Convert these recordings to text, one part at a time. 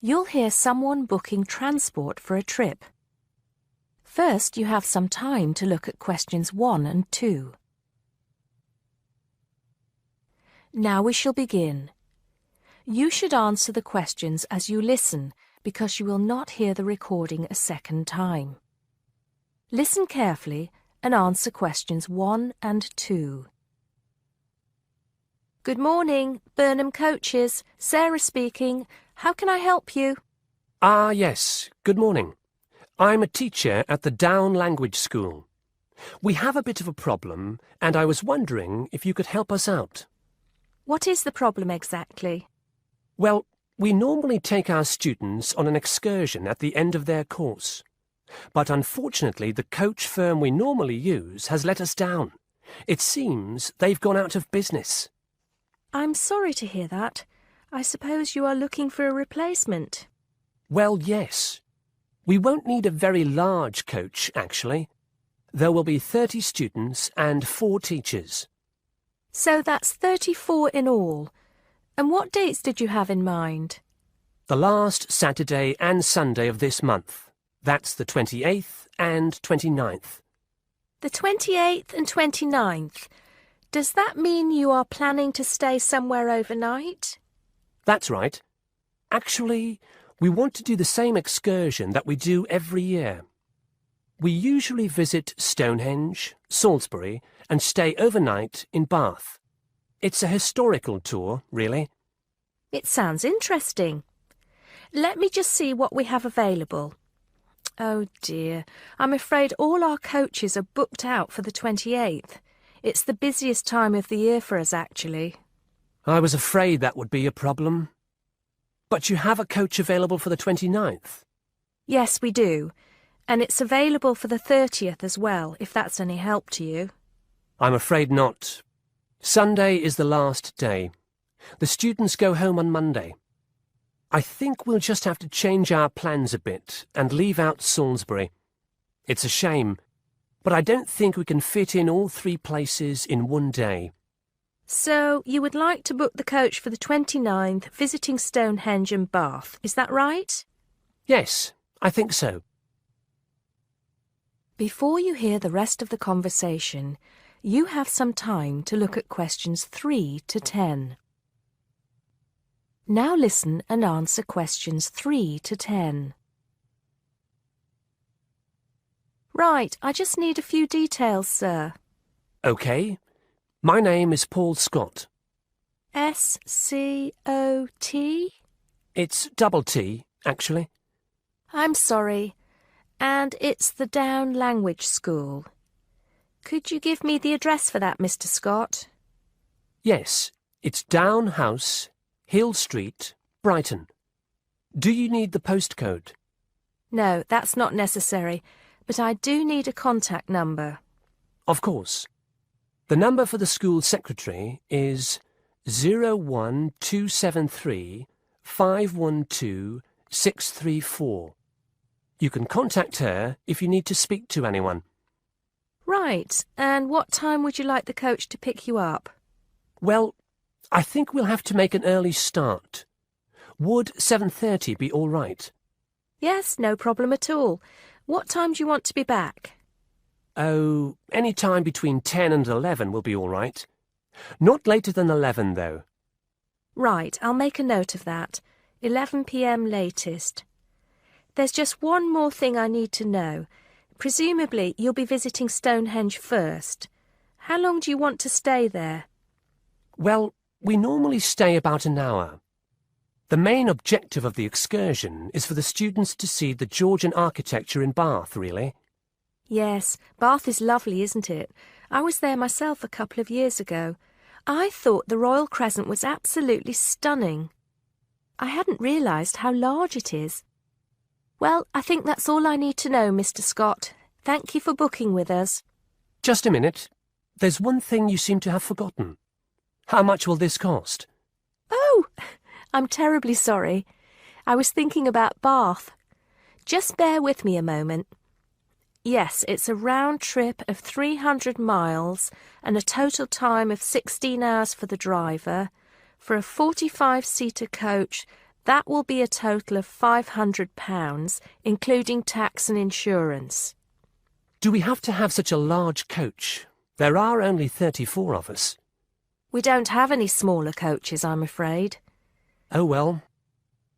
You'll hear someone booking transport for a trip. First, you have some time to look at questions 1 and 2. Now we shall begin. You should answer the questions as you listen because you will not hear the recording a second time. Listen carefully and answer questions 1 and 2. Good morning, Burnham Coaches. Sarah speaking. How can I help you? Yes. Good morning. I'm a teacher at the Down Language School. We have a bit of a problem, and I was wondering if you could help us out. What is the problem exactly? Well, we normally take our students on an excursion at the end of their course. But unfortunately, the coach firm we normally use has let us down. It seems they've gone out of business. I'm sorry to hear that. I suppose you are looking for a replacement. Well, yes. We won't need a very large coach, actually. There will be 30 students and 4 teachers. So that's 34 in all. And what dates did you have in mind? The last Saturday and Sunday of this month. That's the 28th and 29th. The 28th and 29th. Does that mean you are planning to stay somewhere overnight? That's right. Actually, we want to do the same excursion that we do every year. We usually visit Stonehenge, Salisbury, and stay overnight in Bath. It's a historical tour, really. It sounds interesting. Let me just see what we have available. Oh dear, I'm afraid all our coaches are booked out for the 28th. It's the busiest time of the year for us, actually. I was afraid that would be a problem. But you have a coach available for the 29th? Yes, we do. And it's available for the 30th as well, if that's any help to you. I'm afraid not. Sunday is the last day. The students go home on Monday. I think we'll just have to change our plans a bit and leave out Salisbury. It's a shame, but I don't think we can fit in all 3 places in one day. So, you would like to book the coach for the 29th, visiting Stonehenge and Bath, is that right? Yes, I think so. Before you hear the rest of the conversation, you have some time to look at questions 3 to 10. Now listen and answer questions 3 to 10. Right, I just need a few details, sir. OK. My name is Paul Scott. S-C-O-T? It's double T, actually. I'm sorry. And it's the Down Language School. Could you give me the address for that, Mr. Scott? Yes, it's Down House, Hill Street, Brighton. Do you need the postcode? No, that's not necessary, but I do need a contact number. Of course. The number for the school secretary is 01273 512 634. You can contact her if you need to speak to anyone. Right, and what time would you like the coach to pick you up? Well, I think we'll have to make an early start. Would 7:30 be all right? Yes, no problem at all. What time do you want to be back? Oh, any time between 10 and 11 will be all right. Not later than 11, though. Right, I'll make a note of that. 11 p.m. latest. There's just one more thing I need to know. Presumably, you'll be visiting Stonehenge first. How long do you want to stay there? Well, we normally stay about an hour. The main objective of the excursion is for the students to see the Georgian architecture in Bath, really. Yes, Bath is lovely, isn't it? I was there myself a couple of years ago. I thought the Royal Crescent was absolutely stunning. I hadn't realised how large it is. Well, I think that's all I need to know, Mr. Scott. Thank you for booking with us. Just a minute. There's one thing you seem to have forgotten. How much will this cost? Oh, I'm terribly sorry. I was thinking about Bath. Just bear with me a moment. Yes, it's a round trip of 300 miles and a total time of 16 hours for the driver. For a 45-seater coach, That will be a total of £500, including tax and insurance. Do we have to have such a large coach? There are only 34 of us. We don't have any smaller coaches, I'm afraid. Oh well.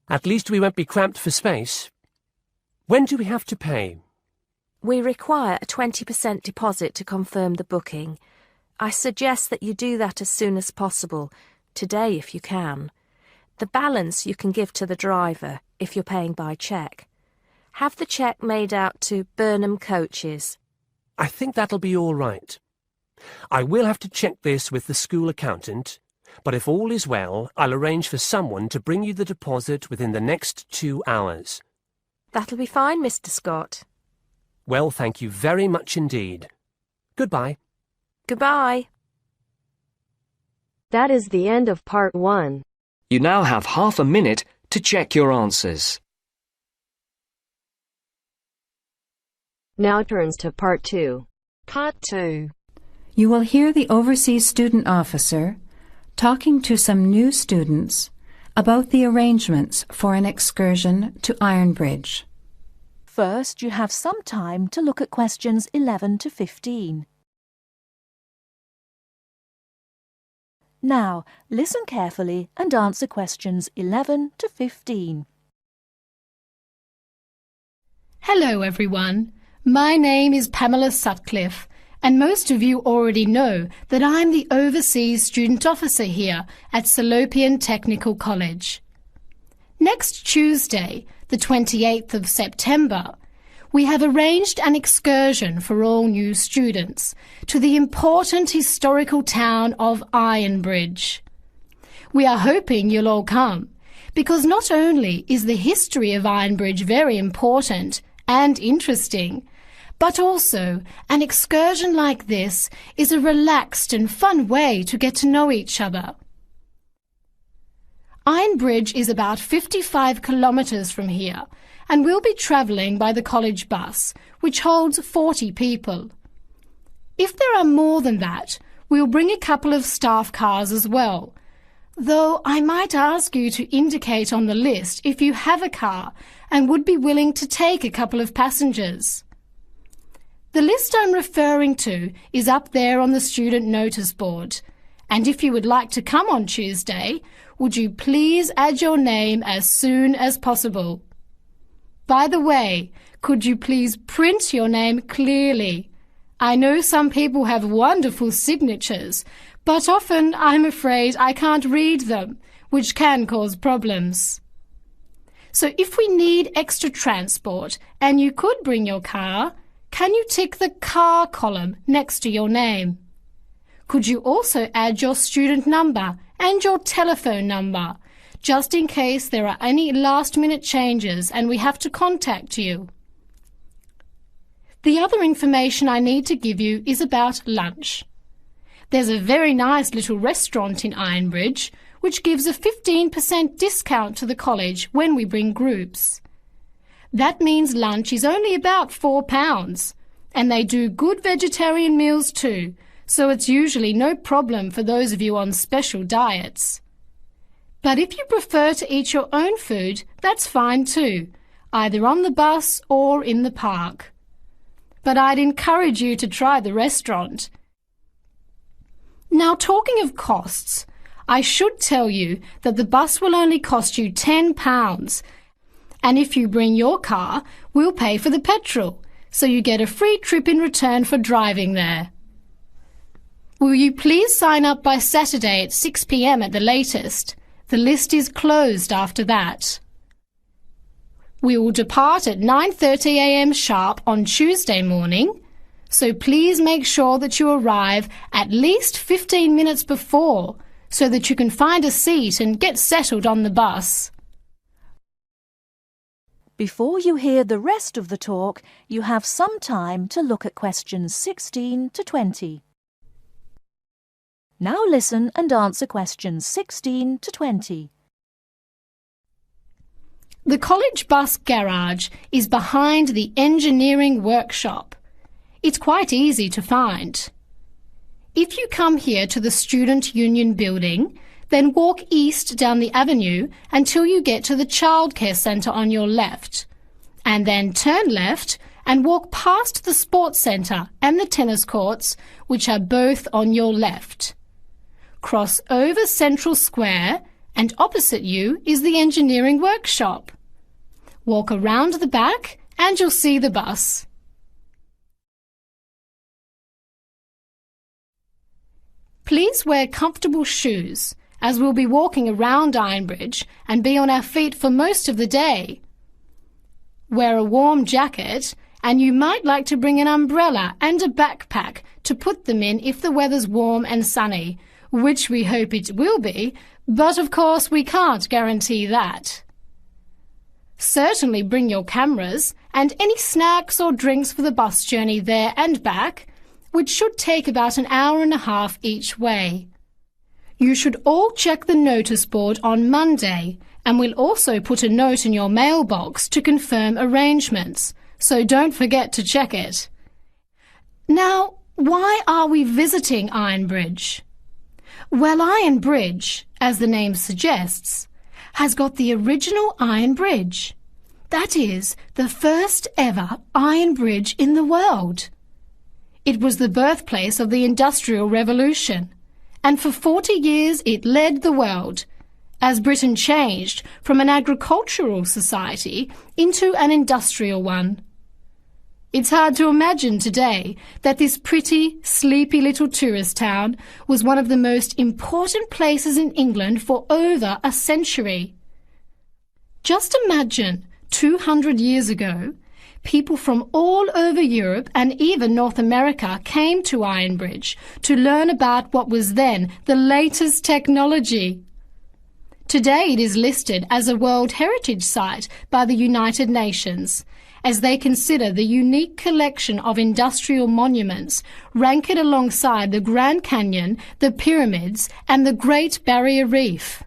At least we won't be cramped for space. When do we have to pay? We require a 20% deposit to confirm the booking. I suggest that you do that as soon as possible, today if you can. The balance you can give to the driver if you're paying by cheque. Have the cheque made out to Burnham Coaches. I think that'll be all right. I will have to check this with the school accountant, but if all is well, I'll arrange for someone to bring you the deposit within the next 2 hours. That'll be fine, Mr. Scott. Well, thank you very much indeed. Goodbye. Goodbye. That is the end of part 1. You now have half a minute to check your answers. Now turns to part 2. Part 2. You will hear the overseas student officer talking to some new students about the arrangements for an excursion to Ironbridge. First, you have some time to look at questions 11 to 15. Now, listen carefully and answer questions 11 to 15. Hello everyone, my name is Pamela Sutcliffe and most of you already know that I'm the Overseas Student Officer here at Salopian Technical College. Next Tuesday, the 28th of September, we have arranged an excursion for all new students to the important historical town of Ironbridge. We are hoping you'll all come, because not only is the history of Ironbridge very important and interesting, but also an excursion like this is a relaxed and fun way to get to know each other. Ironbridge is about 55 kilometres from here, and we'll be travelling by the college bus, which holds 40 people. If there are more than that, we'll bring a couple of staff cars as well, though I might ask you to indicate on the list if you have a car and would be willing to take a couple of passengers. The list I'm referring to is up there on the student notice board, and if you would like to come on Tuesday, would you please add your name as soon as possible? By the way, could you please print your name clearly? I know some people have wonderful signatures, but often I'm afraid I can't read them, which can cause problems. So if we need extra transport and you could bring your car, can you tick the car column next to your name? Could you also add your student number and your telephone number, just in case there are any last-minute changes and we have to contact you? The other information I need to give you is about lunch. There's a very nice little restaurant in Ironbridge which gives a 15% discount to the college when we bring groups. That means lunch is only about £4, and they do good vegetarian meals too, so it's usually no problem for those of you on special diets. But if you prefer to eat your own food, that's fine too, either on the bus or in the park. But I'd encourage you to try the restaurant. Now, talking of costs, I should tell you that the bus will only cost you £10, and if you bring your car, we'll pay for the petrol, so you get a free trip in return for driving there. Will you please sign up by Saturday at 6 p.m. at the latest? The list is closed after that. We will depart at 9:30 a.m. sharp on Tuesday morning, so please make sure that you arrive at least 15 minutes before so that you can find a seat and get settled on the bus. Before you hear the rest of the talk, you have some time to look at questions 16 to 20. Now listen and answer questions 16 to 20. The college bus garage is behind the engineering workshop. It's quite easy to find. If you come here to the Student Union building, Then walk east down the avenue until you get to the childcare centre on your left. And then turn left and walk past the sports centre and the tennis courts, which are both on your left. Cross over Central Square and opposite you is the engineering workshop. Walk around the back and you'll see the bus. Please wear comfortable shoes, as we'll be walking around Ironbridge and be on our feet for most of the day. Wear a warm jacket, and you might like to bring an umbrella and a backpack to put them in if the weather's warm and sunny, which we hope it will be, but of course we can't guarantee that. Certainly bring your cameras and any snacks or drinks for the bus journey there and back, which should take about an hour and a half each way. You should all check the notice board on Monday, and we'll also put a note in your mailbox to confirm arrangements, so don't forget to check it. Now, why are we visiting Ironbridge? Well, Ironbridge, as the name suggests, has got the original iron bridge. That is, the first ever iron bridge in the world. It was the birthplace of the Industrial Revolution, and for 40 years it led the world, as Britain changed from an agricultural society into an industrial one. It's hard to imagine today that this pretty, sleepy little tourist town was one of the most important places in England for over a century. Just imagine, 200 years ago, people from all over Europe and even North America came to Ironbridge to learn about what was then the latest technology. Today it is listed as a World Heritage Site by the United Nations, as they consider the unique collection of industrial monuments rank it alongside the Grand Canyon, the pyramids and the Great Barrier Reef.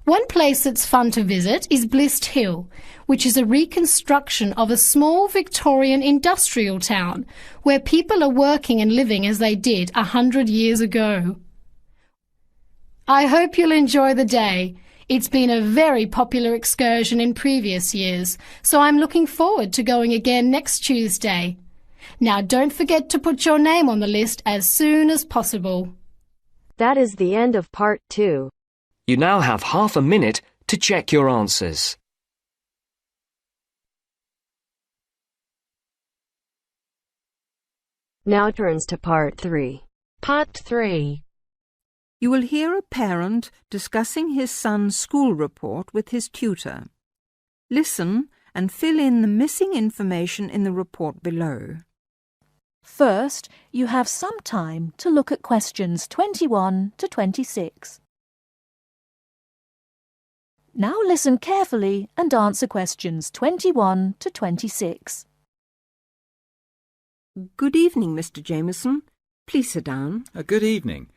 One place that's fun to visit is Blist Hill, which is a reconstruction of a small Victorian industrial town where people are working and living as they did 100 years ago. I hope you'll enjoy the day. It's been a very popular excursion in previous years, so I'm looking forward to going again next Tuesday. Now don't forget to put your name on the list as soon as possible. That is the end of part 2. You now have half a minute to check your answers. Now turns to part 3. Part 3. You will hear a parent discussing his son's school report with his tutor. Listen and fill in the missing information in the report below. First, you have some time to look at questions 21 to 26. Now listen carefully and answer questions 21 to 26. Good evening, Mr. Jameson. Please sit down. Good evening.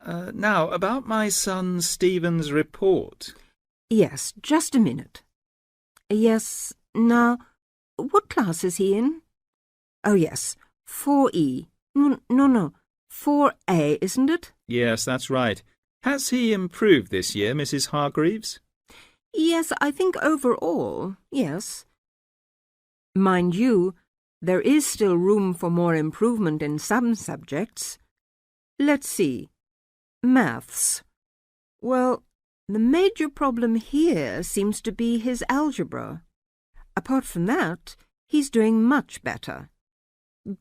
Now, about my son Stephen's report. Yes, just a minute. Yes, now, what class is he in? Oh, yes, 4E. No, 4A, isn't it? Yes, that's right. Has he improved this year, Mrs. Hargreaves? Yes, I think overall, yes. Mind you, there is still room for more improvement in some subjects. Let's see. Maths. Well, the major problem here seems to be his algebra. Apart from that, he's doing much better.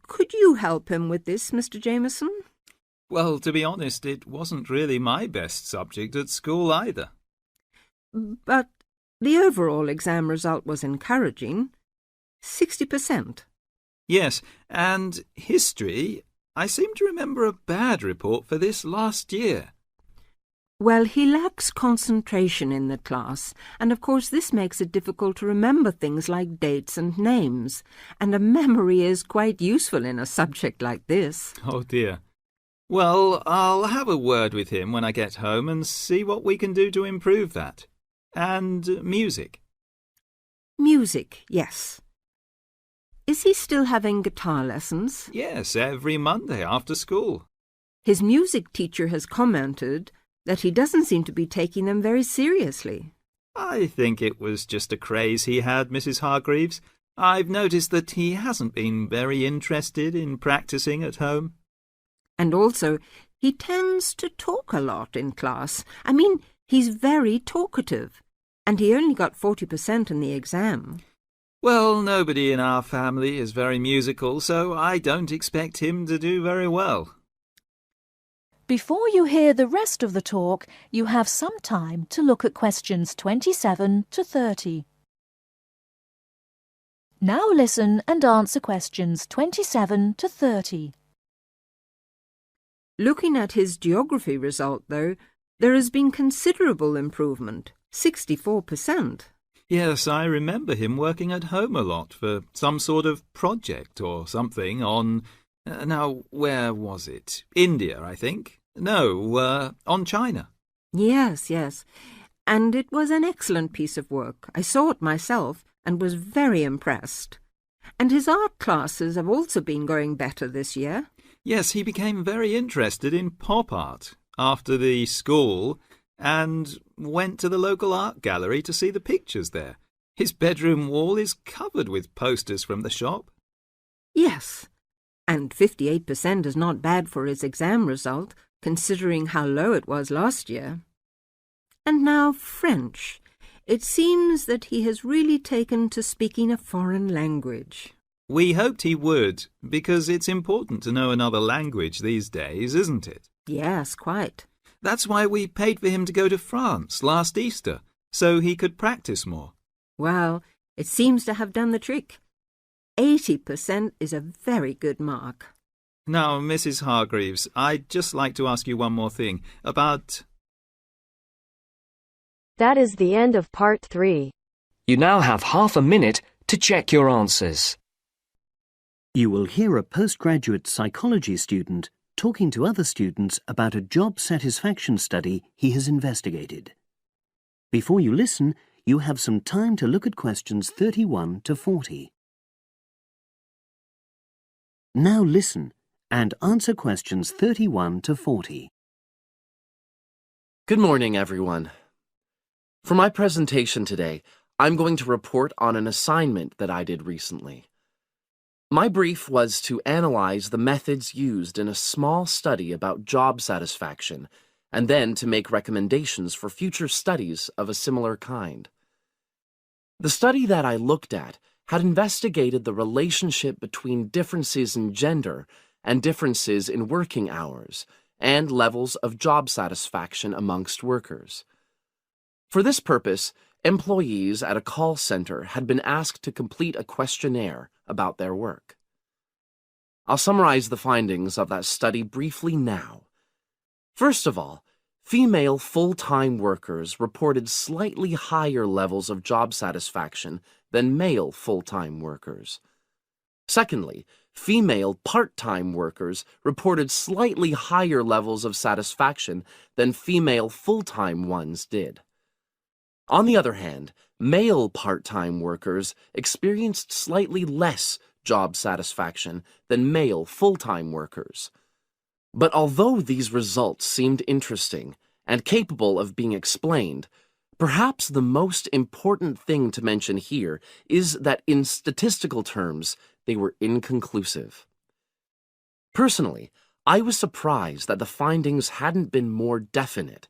Could you help him with this, Mr. Jameson? Well, to be honest, it wasn't really my best subject at school either. But the overall exam result was encouraging. 60%. Yes, and history, I seem to remember a bad report for this last year. Well, he lacks concentration in the class, and of course this makes it difficult to remember things like dates and names, and a memory is quite useful in a subject like this. Oh dear. Well, I'll have a word with him when I get home and see what we can do to improve that. And music. Music, yes. Is he still having guitar lessons? Yes, every Monday after school. His music teacher has commented that he doesn't seem to be taking them very seriously. I think it was just a craze he had, Mrs. Hargreaves. I've noticed that he hasn't been very interested in practicing at home. And also, he tends to talk a lot in class. I mean, he's very talkative, and he only got 40% in the exam. Well, nobody in our family is very musical, so I don't expect him to do very well. Before you hear the rest of the talk, you have some time to look at questions 27 to 30. Now listen and answer questions 27 to 30. Looking at his geography result, though, there has been considerable improvement, 64%. Yes, I remember him working at home a lot for some sort of project or something on... now, where was it? India, I think. No, on China. Yes, yes. And it was an excellent piece of work. I saw it myself and was very impressed. And his art classes have also been going better this year. Yes, he became very interested in pop art after the school and went to the local art gallery to see the pictures there. His bedroom wall is covered with posters from the shop. Yes, and 58% is not bad for his exam result, considering how low it was last year. And now French. It seems that he has really taken to speaking a foreign language. We hoped he would, because it's important to know another language these days, isn't it? Yes, quite. That's why we paid for him to go to France last Easter, so he could practice more. Well, it seems to have done the trick. 80% is a very good mark. Now, Mrs. Hargreaves, I'd just like to ask you one more thing about... That is the end of part 3. You now have half a minute to check your answers. You will hear a postgraduate psychology student talking to other students about a job satisfaction study he has investigated. Before you listen, you have some time to look at questions 31 to 40. Now listen and answer questions 31 to 40. Good morning, everyone. For my presentation today, I'm going to report on an assignment that I did recently. My brief was to analyze the methods used in a small study about job satisfaction, and then to make recommendations for future studies of a similar kind. The study that I looked at had investigated the relationship between differences in gender and differences in working hours and levels of job satisfaction amongst workers. For this purpose, employees at a call center had been asked to complete a questionnaire about their work. I'll summarize the findings of that study briefly now. First of all, female full-time workers reported slightly higher levels of job satisfaction than male full-time workers. Secondly, female part-time workers reported slightly higher levels of satisfaction than female full-time ones did. On the other hand, male part-time workers experienced slightly less job satisfaction than male full-time workers. But although these results seemed interesting and capable of being explained, perhaps the most important thing to mention here is that in statistical terms, they were inconclusive. Personally, I was surprised that the findings hadn't been more definite,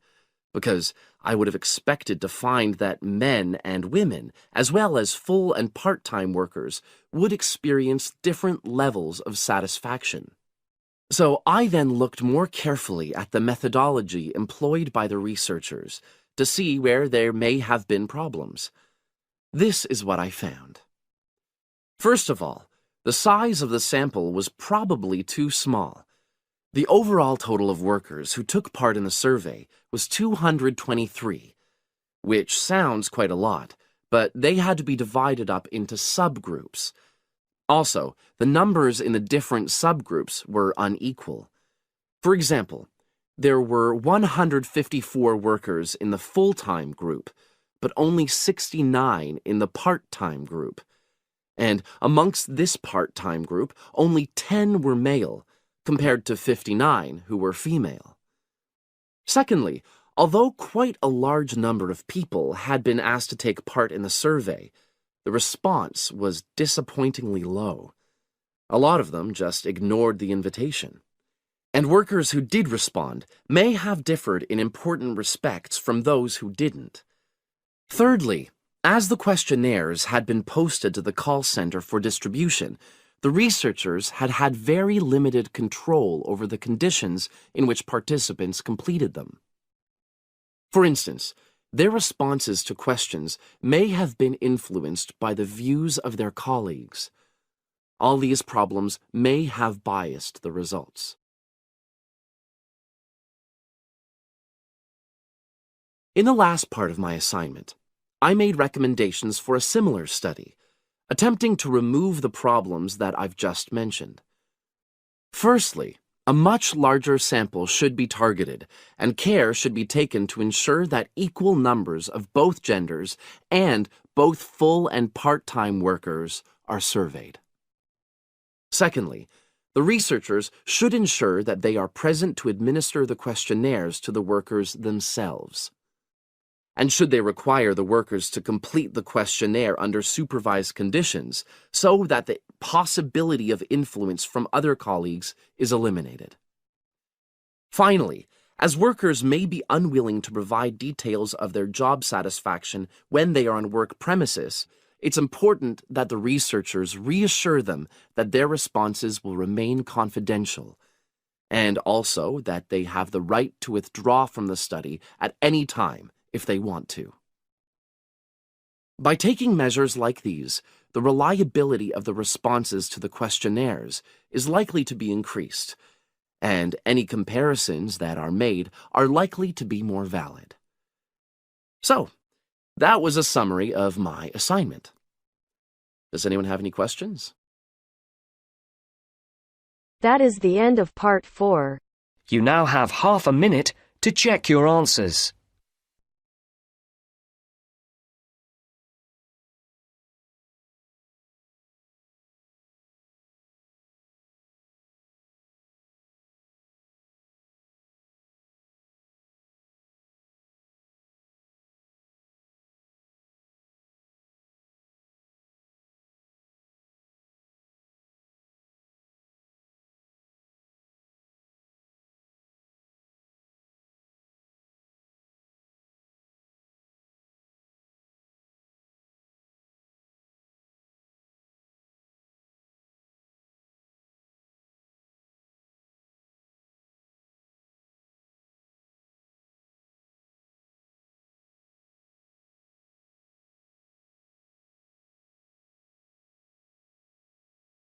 because I would have expected to find that men and women, as well as full and part-time workers, would experience different levels of satisfaction. So I then looked more carefully at the methodology employed by the researchers to see where there may have been problems. This is what I found. First of all, the size of the sample was probably too small. The overall total of workers who took part in the survey was 223, which sounds quite a lot, but they had to be divided up into subgroups. Also, the numbers in the different subgroups were unequal. For example, there were 154 workers in the full-time group, but only 69 in the part-time group. And amongst this part-time group, only 10 were male, compared to 59 who were female. Secondly, Although quite a large number of people had been asked to take part in the survey, the response was disappointingly low. A lot of them just ignored the invitation. And workers who did respond may have differed in important respects from those who didn't. Thirdly, as the questionnaires had been posted to the call center for distribution, the researchers had had very limited control over the conditions in which participants completed them. For instance, their responses to questions may have been influenced by the views of their colleagues. All these problems may have biased the results. In the last part of my assignment, I made recommendations for a similar study, attempting to remove the problems that I've just mentioned. Firstly, a much larger sample should be targeted, and care should be taken to ensure that equal numbers of both genders and both full and part-time workers are surveyed. Secondly, the researchers should ensure that they are present to administer the questionnaires to the workers themselves. And should they require the workers to complete the questionnaire under supervised conditions so that the possibility of influence from other colleagues is eliminated. Finally, as workers may be unwilling to provide details of their job satisfaction when they are on work premises, it's important that the researchers reassure them that their responses will remain confidential, and also that they have the right to withdraw from the study at any time if they want to. By taking measures like these, the reliability of the responses to the questionnaires is likely to be increased, and any comparisons that are made are likely to be more valid. So, that was a summary of my assignment. Does anyone have any questions? That is the end of part 4. You now have half a minute to check your answers.